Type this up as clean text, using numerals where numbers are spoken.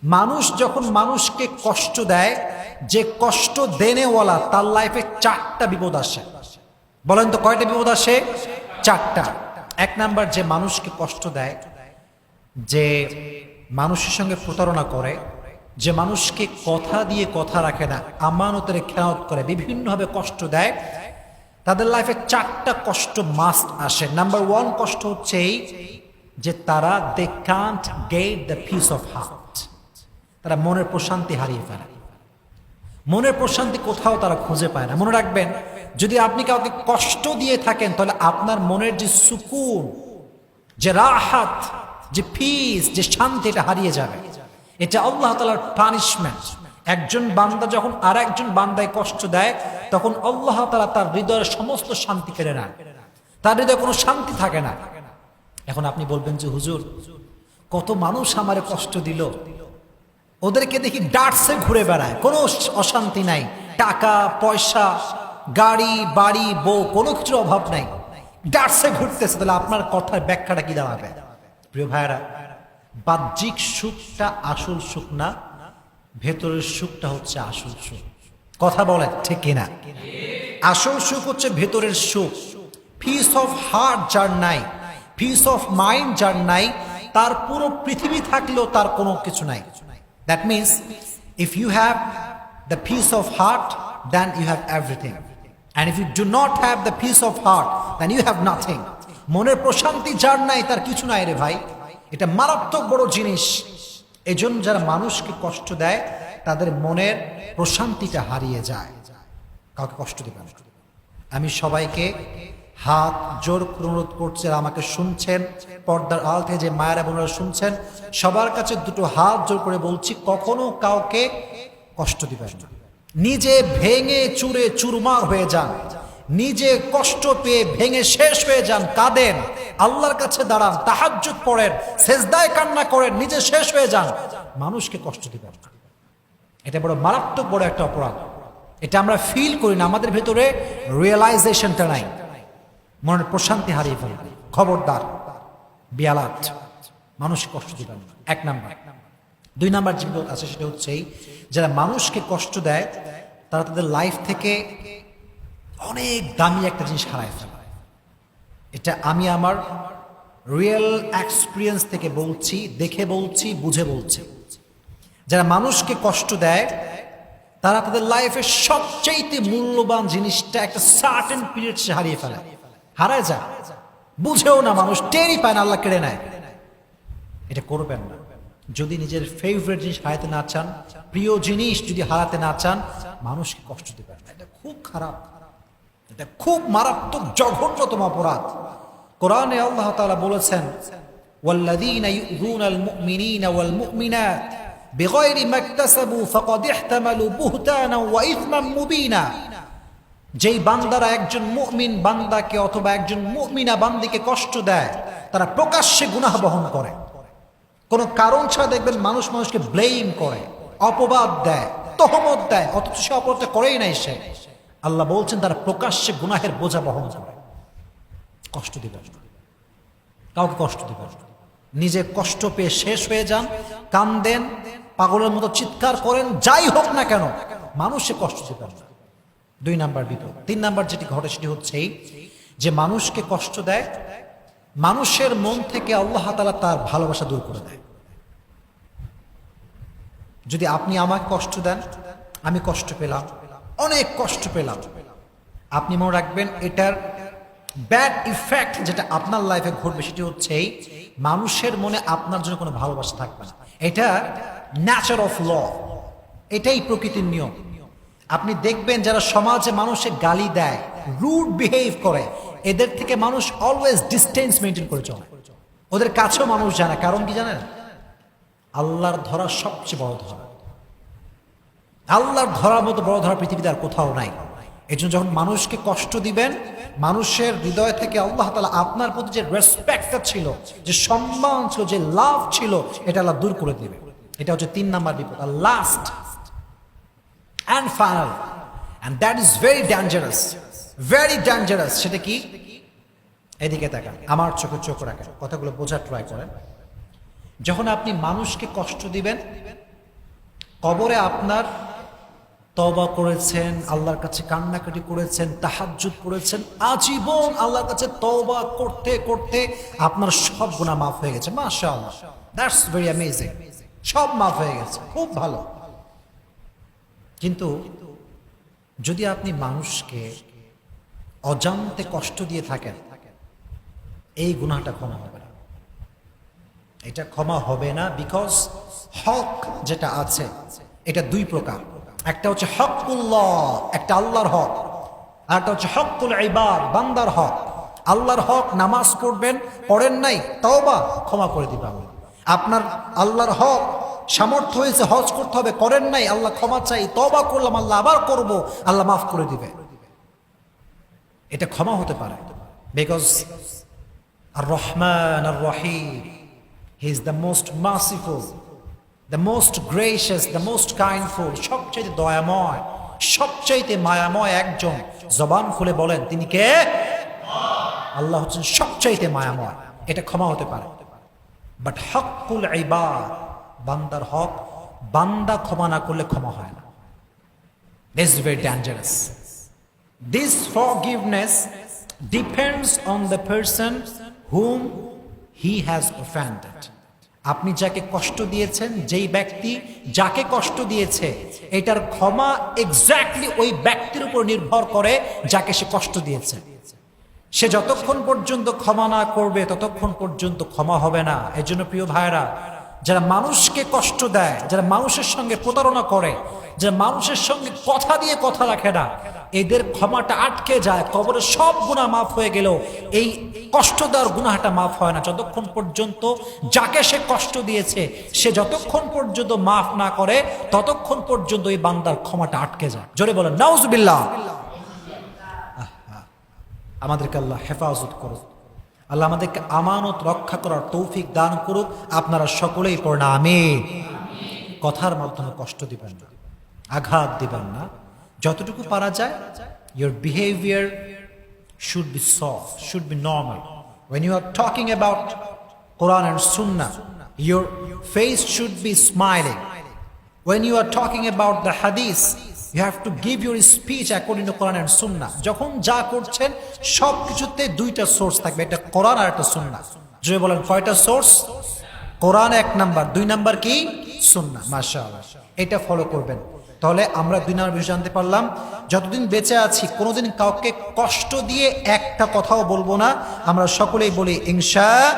মানুষ যখন মানুষকে কষ্ট দেয়, যে কষ্ট দেনেওয়ালা তার লাইফে 4টা বিপদ আসে। বলেন তো কয়টা বিপদ আসে? 4টা। 1 নাম্বার, যে মানুষকে কষ্ট দেয়, যে মানুষের সঙ্গে প্রতারণা করে, যে মানুষকে কথা দিয়ে কথা রাখে না, আমানতের খেয়ানত করে, বিভিন্নভাবে কষ্ট দেয়, তাদের লাইফে 4টা কষ্ট মাস্ট আসে। নাম্বার 1 কষ্ট হচ্ছে এই যে তারা they can't get the peace of heart. তারা মনের প্রশান্তি হারিয়ে ফেলে। মনের প্রশান্তি কোথাও তারা খুঁজে পায় না। মনে রাখবেন, যদি আপনি কাউকে কষ্ট দিয়ে থাকেন তাহলে আপনার মনের যে সুকুন, যে রাহাত, যে পিস, যে শান্তি, এটা হারিয়ে যাবে। এটা আল্লাহ তাআলার পানিশমেন্ট। একজন বান্দা যখন আর একজন বান্দায় কষ্ট দেয়, তখন আল্লাহ তাআলা তার হৃদয়ের সমস্ত শান্তি কেড়ে নেন। তার হৃদয়ে কোনো শান্তি থাকে না। এখন আপনি বলবেন যে হুজুর, কত মানুষ আমারে কষ্ট দিল, ওদেরকে দেখি ডাটসে ঘুরে বেড়ায়, কোনো অশান্তি নাই, টাকা পয়সা, গাড়ি বাড়ি বউ, কোনো কিছুর অভাব নাই, ডাটসে ঘুরতেছে, তাহলে আপনার কথার ব্যাখ্যাটা কি দাঁড়াবে? প্রিয় ভাইরা, বাহ্যিক সুখটা আসল সুখ না, ভেতরের সুখটা হচ্ছে আসল সুখ। কথা বলে ঠিক কিনা? আসল সুখ হচ্ছে ভেতরের সুখ। পিস অফ হার্ট যার নাই, পিস অফ মাইন্ড যার নাই, তার পুরো পৃথিবী থাকলেও তার কোনো কিছু নাই। That means if you have the peace of heart, then you have everything. And if you do not have the peace of heart, then you have nothing. মনের প্রশান্তি যার নাই তার কিছু নাই রে ভাই। এটা মারাত্মক বড় জিনিস। এজন্য যারা মানুষকে কষ্ট দেয় তাদের মনের প্রশান্তিটা হারিয়ে যায়। কাউকে কষ্ট দিবেন না। আমি সবাইকে হাত জোর অনুরোধ করছি, আমাকে শুনছেন, পর্দার আড়াল থেকে যে মায়েরা বোনেরা শুনছেন, সবার কাছে দুটো হাত জোর করে বলছি, কখনো কাউকে কষ্ট দিবেন না। নিজে ভেঙে চুরে চুরমার হয়ে যান, নিজে কষ্ট পেয়ে ভেঙে শেষ হয়ে যান, কাঁদেন, আল্লাহর কাছে দাঁড়ান, তাহাজ্জুদ পড়েন, সেজদায় কান্না করেন, নিজে শেষ হয়ে যান, মানুষকে কষ্ট দিবেন না। এটা বড় মারাত্মক বড় একটা অপরাধ। এটা আমরা ফিল করি না, আমাদের ভেতরে রিয়েলাইজেশনটা নাই, মনের প্রশান্তি হারিয়ে ফেলবে। খবরদার, বিয়ালাত, মানুষকে কষ্ট দিবেন না। 1 নাম্বার। 2 নাম্বার যে বিপদ আছে সেটা হচ্ছে যারা মানুষকে কষ্ট দেয় তারা তাদের লাইফ থেকে অনেক দামি একটা জিনিস হারায় ফেলে। এটা আমি আমার রিয়েল এক্সপিরিয়েন্স থেকে বলছি, দেখে বলছি, বুঝে বলছি। যারা মানুষকে কষ্ট দেয় তারা তাদের লাইফের সবচেয়ে মূল্যবান জিনিসটা একটা সার্টেন পিরিয়ড সে হারিয়ে ফেলে, হারায় যায়, বুঝেও না, মানুষ টেরই পায় না, আল্লাহ কেড়ে নেয়। এটা করবেন না। যদি নিজের ফেভারিট জিনিস হারাতে না চান, প্রিয় জিনিস যদি হারাতে না চান, মানুষকে কষ্ট দিবেন না। এটা খুব খারাপ, এটা খুব মারাত্মক জঘন্যতম অপরাধ। কোরআনে আল্লাহ তাআলা বলেছেন, ওয়াল্লাযীনা ইউযুনাল মুমিনিনা ওয়াল মুমিনাত বিগাইরি মাকতাসাবু ফাকাদ ইহতামালু বুহতানা ওয়া ইসমান মুবিনা। যেই বান্দারা একজন মুমিন বান্দাকে অথবা একজন মুমিনা বান্দিকে কষ্ট দেয়, তারা প্রকাশ্যে গুনাহ বহন করে। কোনো কারণ ছাড়া দেখবেন মানুষ মানুষকে ব্লেম করে, অপবাদ দেয়, তহমত দেয়, অথচ সে অপরাধটা করেই নাই সে। আল্লাহ বলছেন তারা প্রকাশ্যে গুনাহের বোঝা বহন করে। কষ্ট দিবেন না, কাউকে কষ্ট দিবেন না। নিজে কষ্ট পেয়ে শেষ হয়ে যান, কান্দেন, পাগলের মতো চিৎকার করেন, যাই হোক না কেন, মানুষে কষ্ট দিবেন না। 2 নাম্বার বিপদ। 3 নাম্বার যেটি ঘটে সেটি হচ্ছে যে মানুষকে কষ্ট দেয়, মানুষের মন থেকে আল্লাহ তাআলা তার ভালোবাসা দূর করে দেয়। যদি আপনি আমাকে কষ্ট দেন, আমি কষ্ট পেলাম, অনেক কষ্ট পেলাম, আপনি মনে রাখবেন এটার ব্যাড ইফেক্ট যেটা আপনার লাইফে ঘটবে সেটি হচ্ছে মানুষের মনে আপনার জন্য কোনো ভালোবাসা থাকবে না। এটা ন্যাচার অফ ল, এটাই প্রকৃতির নিয়ম। আপনি দেখবেন যারা সমাজে মানুষের গালি দেয়, রুড বিহেভ করে, এদের থেকে মানুষ অলওয়েজ ডিস্টেন্স মেনটেন করে চলে। ওদের কাছেও মানুষ যায় না। কারণ কি জানেন? আল্লাহর ধরা সবচেয়ে বড় ধরা। আল্লাহর ধরার মতো বড় ধরা পৃথিবীতে আর কোথাও নাই। এই জন্য যখন মানুষকে কষ্ট দিবেন, মানুষের হৃদয় থেকে আল্লাহ তাআলা আপনার প্রতি যে রেসপেক্টটা ছিল, যে সম্মান ছিল, যে লাভ ছিল, এটা আল্লাহ দূর করে দিবে। এটা হচ্ছে 3 নাম্বার বিপদ। আর last and final, and that is very dangerous, very dangerous। সেটা কি? এদিকে তাকান, আমার চোখে চোখ রাখেন, কথাগুলো বোঝার ট্রাই করেন। যখন আপনি মানুষকে কষ্ট দিবেন, কবরে আপনার তওবা করেছেন, আল্লাহর কাছে কান্নাকাটি করেছেন, তাহাজ্জুদ করেছেন, আজীবন আল্লাহর কাছে তওবা করতে করতে আপনার সব গুনাহ মাফ হয়ে গেছে, মাশাআল্লাহ, দ্যাটস ভেরি অ্যামেজিং, সব মাফ হয়ে গেছে, খুব ভালো। কিন্তু যদি আপনি মানুষকে অজান্তে কষ্ট দিয়ে থাকেন, এই গুনাহটা ক্ষমা হবে না, এটা ক্ষমা হবে না। বিকজ হক যেটা আছে এটা দুই প্রকার, একটা হচ্ছে হকুল্লাহ, একটা আল্লাহর হক, আর একটা হচ্ছে হকুল ইবাদ, বান্দার হক। আল্লাহর হক, নামাজ পড়বেন, পড়েন নাই, তওবা, ক্ষমা করে দিবে আল্লাহ। আপনার আল্লাহর হক, সামর্থ্য হয়েছে হজ করতে হবে, করেন নাই, আল্লাহ ক্ষমা চাই, তওবা করলাম, আল্লাহ আবার করব, আল্লাহ মাফ করে দিবে, এটা ক্ষমা হতে পারে। বিকজ আর রহমান আর রহিম, he is the most merciful, the most gracious, the most kindful, সবচেয়ে দয়াময়, সবচেয়ে মায়াময় একজন। জবান খুলে বলেন তিনি কে? আল্লাহ হচ্ছেন সবচেয়ে মায়াময়, এটা ক্ষমা হতে পারে। বাট হকুল ইবাদ, বান্দার হক, বান্দা ক্ষমা না করলে ক্ষমা হয় না। This is very dangerous. This forgiveness depends on the person whom he has offended. আপনি যাকে কষ্ট দিয়েছেন, যেই ব্যক্তি যাকে কষ্ট দিয়েছে, এটার ক্ষমা এক্স্যাক্টলি ওই ব্যক্তির উপর নির্ভর করে যাকে সে কষ্ট দিয়েছে। সে যতক্ষণ পর্যন্ত ক্ষমা না করবে ততক্ষণ পর্যন্ত ক্ষমা হবে না। এজন্য প্রিয় ভাইরা, যারা মানুষকে কষ্ট দেয়, যারা মানুষের সঙ্গে প্রতারণা করে, যারা মানুষের সঙ্গে কথা দিয়ে কথা রাখে না, এদের ক্ষমাটা আটকে যায়। কবরে সব গুনাহ মাফ হয়ে গেলেও এই কষ্ট দেওয়ার গুনাহটা মাফ হয় না যতক্ষণ পর্যন্ত যাকে সে কষ্ট দিয়েছে সে যতক্ষণ পর্যন্ত মাফ না করে ততক্ষণ পর্যন্ত এই বান্দার ক্ষমাটা আটকে যায়। জোরে বলেন নাউজুবিল্লাহ। আমাদেরকে আল্লাহ হেফাজত করুক, আল্লাহ আমাদেরকে আমানত রক্ষা করার তৌফিক দান করুক। আপনারা সকলেই পড়না আমিন। কথার মাধ্যমে কষ্ট দিবেন না, আঘাত দিবেন না, যতটুকু পারা যায় your behavior should be soft, should be normal. When you are talking about Quran and Sunnah, your face should be smiling. When you are talking about the hadith, you have to give your speech according to Quran and Sunnah. যখন যা করছেন সব কিছুতে দুইটা source থাকবে, এটা কোরআন আর একটা সুন্নাহ। যদি বলেন কয়টা সোর্স? কোরআন এক নাম্বার, দুই নাম্বার কি? সুন্নাহ। মাশাআল্লাহ, এটা ফলো করবেন। তাহলে আমরা দুই নম্বর বিষয় জানতে পারলাম, যতদিন বেঁচে আছি কোনোদিন কাউকে কষ্ট দিয়ে একটা কথাও বলবো না। আমরা সকলেই বলি ইনশাআল্লাহ।